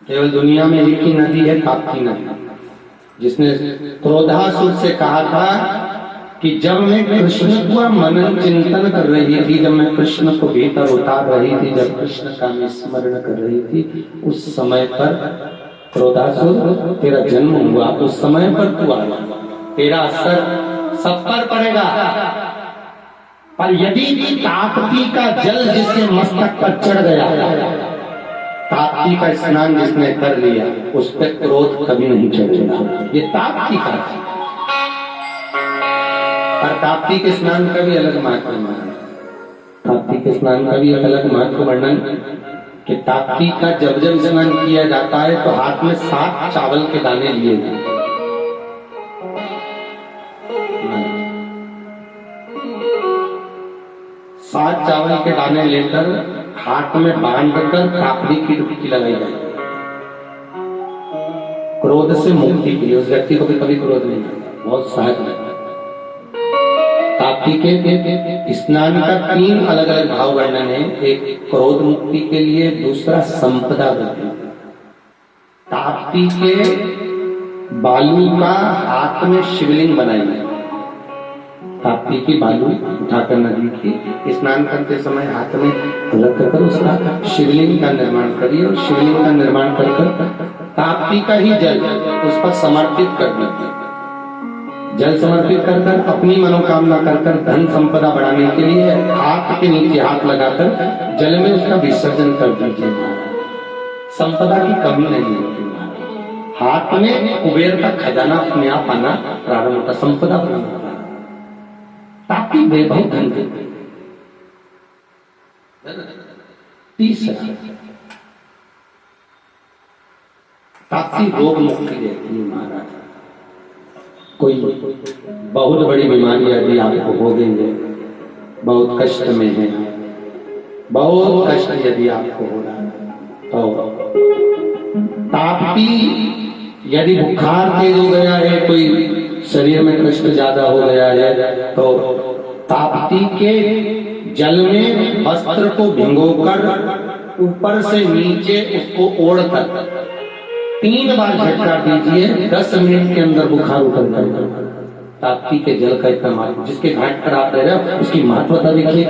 केवल दुनिया में एक ही नदी है, ताप्ती नदी, जिसने क्रोधासुर से कहा था कि जब मैं कृष्ण का मनन चिंतन कर रही थी, जब मैं कृष्ण को भीतर उतार रही थी, जब कृष्ण का मैं स्मरण कर रही थी, उस समय पर क्रोधासुर तेरा जन्म हुआ, उस समय पर तू आया, तेरा असर सब पर पड़ेगा। पर यदि ताप्ती का जल जिसके मस्तक पर चढ़ गया, ताप्ती का स्नान जिसने कर लिया, उस पर क्रोध कभी नहीं चढ़ेगा। ये ताप्ती का, और ताप्ती के स्नान का भी अलग महत्व है। ताप्ती के स्नान का भी अलग महत्व वर्णन कि ताप्ती का जब जब स्नान किया जाता है तो हाथ में 7 चावल के दाने लिए जाते, 7 चावल के दाने लेकर हाथ में बांधकर ताप्ती की डुबकी लगाई जाए, क्रोध से मुक्ति के लिए। उस व्यक्ति को भी कभी क्रोध नहीं आता, बहुत सहज है। ताप्ती के स्नान का 3 अलग अलग भाव वर्णन है। एक क्रोध मुक्ति के लिए, दूसरा संपदा वृद्धि। ताप्ती के बालू का हाथ में शिवलिंग बनाई है, ताप्ती की बालू उठाकर नदी की स्नान करते समय हाथ में रख कर उसका शिवलिंग का निर्माण करिए, और शिवलिंग का निर्माण कर ताप्ती का ही जल उस पर समर्पित कर दीजिए। जल समर्पित कर अपनी मनोकामना कर धन संपदा बढ़ाने के लिए हाथ के नीचे हाथ लगाकर जल में उसका विसर्जन कर दीजिए। संपदा की कमी नहीं होती, हाथ में कुबेर का खजाना अपने आप आना प्रारंभ होता, संपदा प्रारंभ होता। ताप्ती वैभव धन देते। तीसरा, ताप्ती रोग मुक्ति देती है। महाराज, कोई बहुत बड़ी बीमारी यदि आपको हो गई है, बहुत कष्ट में है, बहुत कष्ट यदि आपको हो रहा है, तो ताप्ती, यदि बुखार तेज हो गया है, कोई शरीर में कष्ट ज्यादा हो गया है, तो ताप्ती के जल में वस्त्र को भिगोकर ऊपर से नीचे उसको ओढ़कर 3 बार झटका दीजिए, 10 मिनट के अंदर बुखार उतर जाएगा। ताप्ती के जल का इतना महत्व, जिसके घाट पर आप रह रहे हो उसकी महत्वता देखिए।